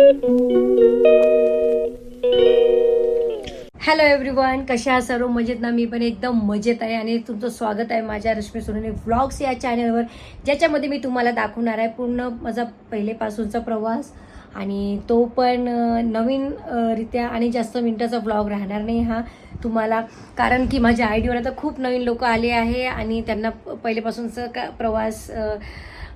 Hello everyone, कशा आहात सर्व? मजेत ना? मी पण एकदम मजेत आहे आणि तुमचं स्वागत आहे माझ्या रश्मी सोनवणे व्लॉग्स या चॅनलवर, ज्याच्यामध्ये मी तुम्हाला दाखवणार आहे पूर्ण माझा पहिलेपासूनचा प्रवास. आणि तो पण नवीन रित्या आणि जास्त मिनिटाचा व्लॉग राहणार नाही हा तुम्हाला, कारण की माझ्या आयडीवर आता खूप नवीन लोक आले आहे आणि त्यांना पहिलेपासूनचा प्रवास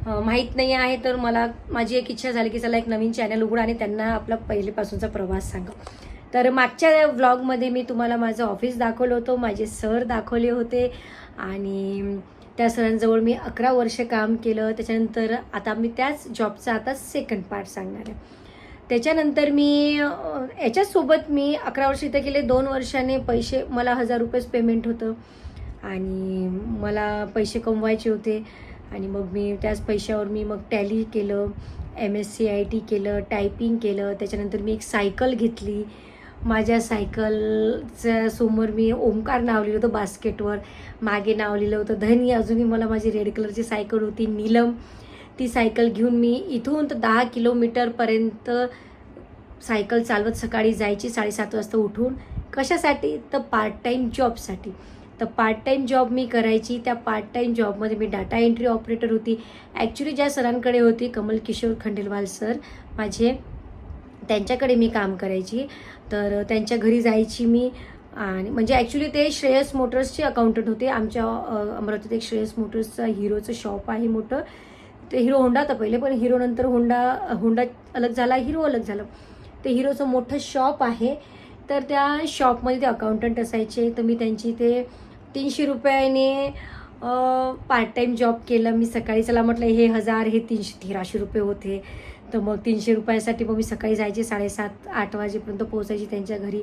माहीत नाही आहे. तर माझी एक इच्छा झाली की चला एक नवीन चॅनल उघडा आणि त्यांना आपला पहिलेपासूनचा प्रवास सांगा. तर मागच्या व्लॉगमध्ये मी तुम्हाला माझं ऑफिस दाखवलं होतं, माझे सर दाखवले होते आणि त्या सरांजवळ मी 11 वर्ष काम केलं. त्याच्यानंतर आता मी त्याच जॉबचा आता सेकंड पार्ट सांगणार आहे. त्याच्यानंतर मी याच्यासोबत मी 11 वर्ष इथं केले. 2 वर्षाने पैसे मला 1000 रुपयेच पेमेंट होतं आणि मला पैसे कमवायचे होते. आणि मग मी त्याच पैशावर मी मग टॅली केलं, MSc IT केलं, टायपिंग केलं. त्याच्यानंतर मी एक सायकल घेतली. माझ्या सायकलच्या समोर मी ओमकार नाव लिहिलं होतं बास्केटवर, मागे नाव लिहिलं होतं धनी. अजूनही मला माझी रेड कलरची सायकल होती नीलम. ती सायकल घेऊन मी इथून तर 10 किलोमीटरपर्यंत सायकल चालवत सकाळी जायची 7:30 वाजता उठून. कशासाठी? तर पार्ट टाईम जॉबसाठी. तर पार्ट टाईम जॉब मी करायची. त्या पार्ट टाईम जॉबमध्ये मी डाटा एंट्री ऑपरेटर होती. ॲक्च्युली ज्या सरांकडे होती कमल किशोर खंडेलवाल सर माझे, त्यांच्याकडे मी काम करायची. तर त्यांच्या घरी जायची मी. आणि म्हणजे ॲक्च्युली ते श्रेयस मोटर्सचे अकाउंटंट होते. आमच्या अमरावतीत एक श्रेयस मोटर्सचा हिरोचं शॉप आहे मोठं. ते हिरो होंडा होता पहिले, पण हिरो नंतर होंडा अलग झाला, हिरो अलग झालं. ते हिरोचं मोठं शॉप आहे. तर त्या शॉपमध्ये ते अकाउंटंट असायचे. तर मी त्यांची ते 300 रुपयाने पार्ट टाईम जॉब केलं मी. सकाळी चला म्हटलं हे 1000 हे 1300 रुपये होते. तर मग 300 रुपयासाठी मग मी सकाळी जायची 7:30-8 वाजेपर्यंत पोहोचायची त्यांच्या घरी.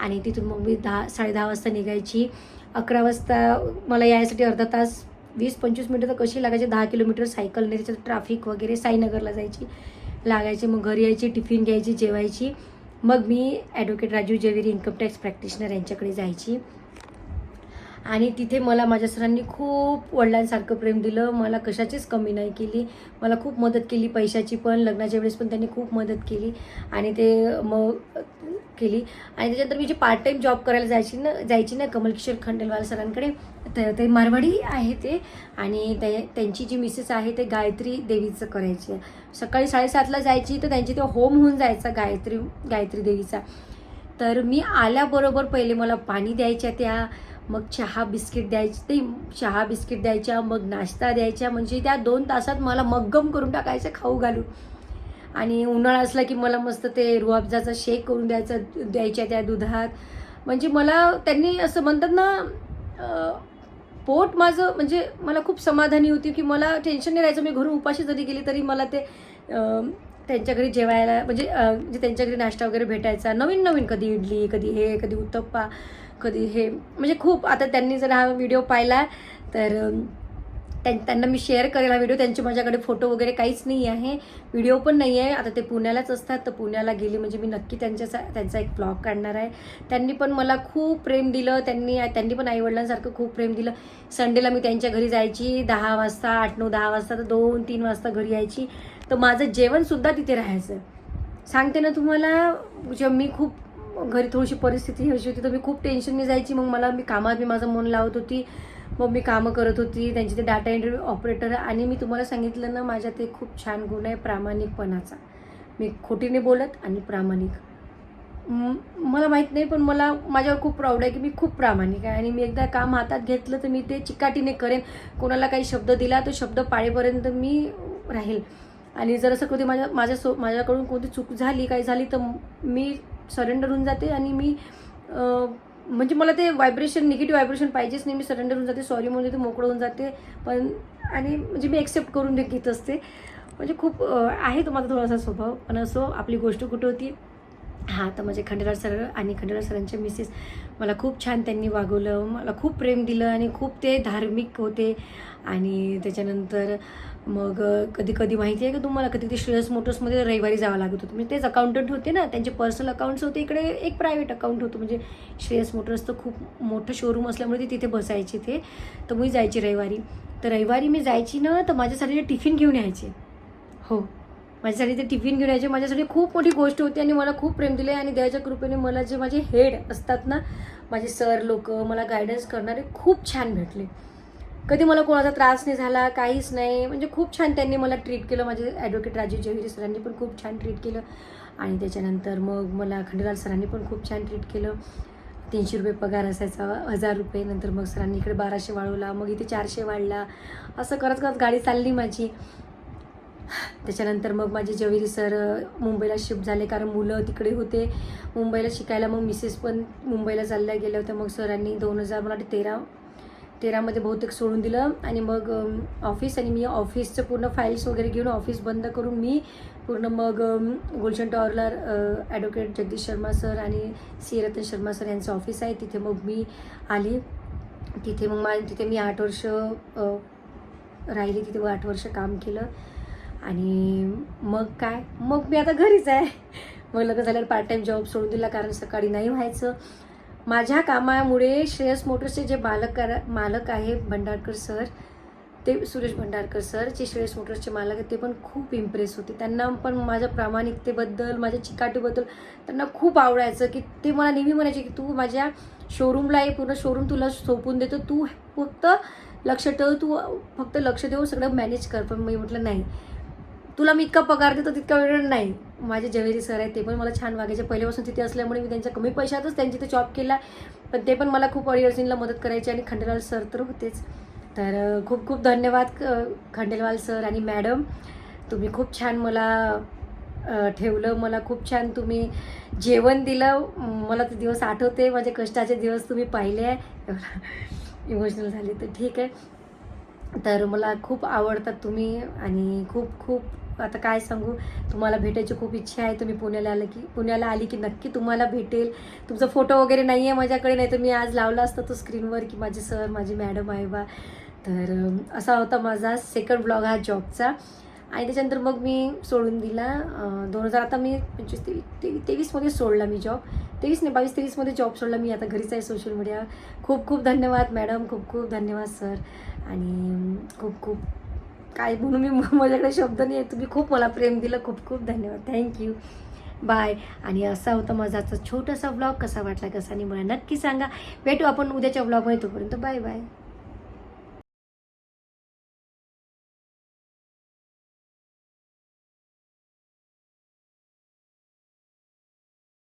आणि तिथून मग मी 10-10:30 वाजता निघायची. 11 वाजता मला यायसाठी अर्धा तास 20-25 मिनटं तर कशी लागायची. 10 किलोमीटर सायकलने, त्याच्यात ट्रॅफिक वगैरे. साईनगरला जायची, लागायची. मग घरी यायची, टिफिन घ्यायची, जेवायची. मग मी advocate Raju Javeri income tax practitioner यांच्याकडे जायची. आणि तिथे मला माझ्या सरांनी खूप वडिलांसारखं प्रेम दिलं. मला कशाचीच कमी नाही केली. मला खूप मदत केली, पैशाची पण. लग्नाच्या वेळेस पण त्यांनी खूप मदत केली आणि ते मग केली. आणि त्याच्यानंतर मी जे पार्ट टाईम जॉब करायला जायची ना कमल किशोर खंडेलवाल सरांकडे, ते मारवाडी आहे ते. आणि त्यांची जी मिसेस आहे ते गायत्री देवीचं करायची. सकाळी 7:30ला जायची, तर त्यांची ते होम होऊन जायचा गायत्री देवीचा. तर मी आल्याबरोबर पहिले मला पाणी द्यायच्या त्या, मग चहा बिस्किट द्यायच्या, मग नाश्ता द्यायच्या. म्हणजे त्या 2 तासात मला मग्गम करून टाकायचं खाऊ घालून. आणि उन्हाळा असला की मला मस्त ते रुअफजाचा शेक करून द्यायच्या त्या दुधात. म्हणजे मला त्यांनी असं म्हणतात ना, पोट माझं म्हणजे मला खूप समाधानी होती की मला टेन्शन नाही राहायचं. मी घरून उपाशी जरी गेली तरी मला ते त्यांच्या घरी जेवायला म्हणजे त्यांच्या घरी नाश्ता वगैरे भेटायचा. नवीन कधी इडली, कधी हे, कधी उत्तप्पा, कधी हे. म्हणजे खूप. आता त्यांनी जर हा व्हिडिओ पाहिला तर त्यांना मी शेअर करेल हा व्हिडिओ. त्यांचे माझ्याकडे फोटो वगैरे काहीच नाही आहे, व्हिडिओ पण नाही आहे. आता ते पुण्यालाच असतात, तर पुण्याला गेली म्हणजे मी नक्की त्यांचा एक ब्लॉग काढणार आहे. त्यांनी पण मला खूप प्रेम दिलं. त्यांनी पण आईवडिलांसारखं खूप प्रेम दिलं. संडेला मी त्यांच्या घरी जायची 10 वाजता, 8-9-10 वाजता, तर 2-3 वाजता घरी यायची. तर माझं जेवणसुद्धा तिथे राहायचं. सांगते ना तुम्हाला, जेव्हा मी खूप घरी थोडीशी परिस्थिती अशी होती तर मी खूप टेन्शनने जायची. मग मी कामात माझं मन लावत होती. मग मी कामं करत होती त्यांची, ते डाटा एंट्री ऑपरेटर. आणि मी तुम्हाला सांगितलं ना, माझ्यात ते खूप छान गुण आहे प्रामाणिकपणाचा. मी खोटी नाही बोलत आणि प्रामाणिक. मला माहीत नाही, पण मला माझ्यावर खूप प्राऊड आहे की मी खूप प्रामाणिक आहे. आणि मी एकदा काम हातात घेतलं तर मी ते चिकाटीने करेन. कोणाला काही शब्द दिला तो शब्द पाळेपर्यंत मी राहील. आणि जर असं कधी माझ्याकडून कोणती चूक झाली, काही झाली, तर मी सरेंडर होऊन जाते. आणि मी म्हणजे मला ते निगेटिव्ह व्हायब्रेशन पाहिजेच नाही. मी सरेंडर होऊन जाते, सॉरी म्हणून ते मोकळं होऊन जाते. पण आणि म्हणजे मी ॲक्सेप्ट करून घेत असते. म्हणजे खूप आहे तो माझा थोडासा स्वभाव. पण असो, आपली गोष्ट कुठं होती. हां, तर माझे खंडेराव सर आणि खंडेराव सरांच्या मिसेस मला खूप छान त्यांनी वागवलं. मला खूप प्रेम दिलं आणि खूप ते धार्मिक होते. आणि त्याच्यानंतर मग कधी माहिती आहे का तुम्हाला, कधी ते श्रेयस मोटर्समध्ये रविवारी जावं लागत होतं. म्हणजे तेच अकाउंटंट होते ना, त्यांचे पर्सनल अकाउंट्स होते. इकडे एक प्रायव्हेट अकाउंट होतं. म्हणजे श्रेयस मोटर्सचं खूप मोठं शोरूम असल्यामुळे ते तिथे बसायचे ते. तर मी जायची रविवारी. तर रविवारी मी जायची ना, तर माझ्यासाठी टिफिन घेऊन यायचे. हो, माझ्यासाठी ते टिफिन घेऊन यायचे. माझ्यासाठी खूप मोठी गोष्ट होती आणि मला खूप प्रेम दिले. आणि देवाच्या कृपेने मला जे माझे हेड असतात ना, माझे सर लोक, मला गायडन्स करणारे खूप छान भेटले. कधी मला कोणाचा त्रास नाही झाला, काहीच नाही. म्हणजे खूप छान त्यांनी मला ट्रीट केलं. माझे ॲडव्होकेट राजीव जव्हेरी सरांनी पण खूप छान ट्रीट केलं. आणि त्याच्यानंतर मग मला खंडेलाल सरांनी पण खूप छान ट्रीट केलं. 300 रुपये पगार असायचा, 1000 रुपये. नंतर मग सरांनी इकडे 1200 वाढवला, मग इथे 400 वाढला. असं करत करत गाडी चालली माझी. त्याच्यानंतर मग माझे जव्हेरी सर मुंबईला शिफ्ट झाले, कारण मुलं तिकडे होते मुंबईला शिकायला. मग मिसेस पण मुंबईला चालल्या गेल्या होत्या. मग सरांनी 2000 मला वाटते 13मध्ये बहुतेक सोडून दिलं. आणि मग ऑफिस, आणि मी ऑफिसचं पूर्ण फाईल्स वगैरे घेऊन ऑफिस बंद करून मी पूर्ण मग गुलशन टॉवरला ॲडव्होकेट जगदीश शर्मा सर आणि सी रतन शर्मा सर यांचं ऑफिस आहे, तिथे मग मी आली. तिथे मग तिथे मी 8 वर्ष राहिली. तिथे 8 वर्ष काम केलं. आणि मग काय, मग मी आता घरीच आहे. मग लग्न झाल्यावर पार्ट टाईम जॉब सोडून दिला, कारण सकाळी नाही व्हायचं. माझ्या कामामुळे श्रेयस मोटर्सचे जे मालक आहे भंडारकर सर, ते सुरेश भंडारकर सर, जे श्रेयस मोटर्सचे मालक आहेत, ते पण खूप इम्प्रेस होते. त्यांना पण माझ्या प्रामाणिकतेबद्दल, माझ्या चिकाटीबद्दल त्यांना खूप आवडायचं. की ते मला नेहमी म्हणायचे की तू माझ्या शोरूमला आहे, पूर्ण शोरूम तुला सोपून देतो, तू फक्त लक्ष ठेव, तू फक्त लक्ष देऊ, सगळं मॅनेज कर. पण मी म्हटलं नाही, तुला मी इतका पगार देतो तितका वेळ नाही. माझे जव्हेरी सर आहेत, ते पण मला छान वागायचे. पहिल्यापासून तिथे असल्यामुळे मी त्यांच्या कमी पैशातच त्यांची ते जॉब केला, पण ते पण मला खूप अडीअडचणीला मदत करायची. आणि खंडेलाल सर तर होतेच. तर खूप खूप धन्यवाद खंडेलवाल सर आणि मॅडम. तुम्ही खूप छान मला ठेवलं, मला खूप छान तुम्ही जेवण दिलं. मला ते दिवस आठवते, माझे कष्टाचे दिवस तुम्ही पाहिले आहे. इमोशनल झाले तर ठीक आहे. तर मला खूप आवडतात तुम्ही. आणि खूप खूप आता काय सांगू, तुम्हाला भेटायची खूप इच्छा आहे. तुम्ही पुण्याला आली की नक्की तुम्हाला भेटेल. तुमचा फोटो वगैरे नाही आहे माझ्याकडे, नाही तर मी आज लावला असता तो स्क्रीनवर की माझे सर, माझी मॅडम आहे बा. तर असा होता माझा सेकंड ब्लॉग हा जॉबचा. आणि त्याच्यानंतर मग मी सोडून दिला. 2000 आता मी 23मध्ये सोडला मी जॉब. 22-23मध्ये जॉब सोडला मी. आता घरीच आहे सोशल मीडिया. खूप खूप धन्यवाद मॅडम, खूप खूप धन्यवाद सर. आणि खूप खूप काय म्हणून मी माझ्याकडे शब्द नाही आहे. तुम्ही खूप मला प्रेम दिलं. खूप खूप धन्यवाद. थँक्यू. बाय. आणि असा होता माझा आजचा छोटासा ब्लॉग. कसा वाटला कसा नाही मला नक्की सांगा. भेटू आपण उद्याच्या ब्लॉगमध्ये. तोपर्यंत बाय बाय.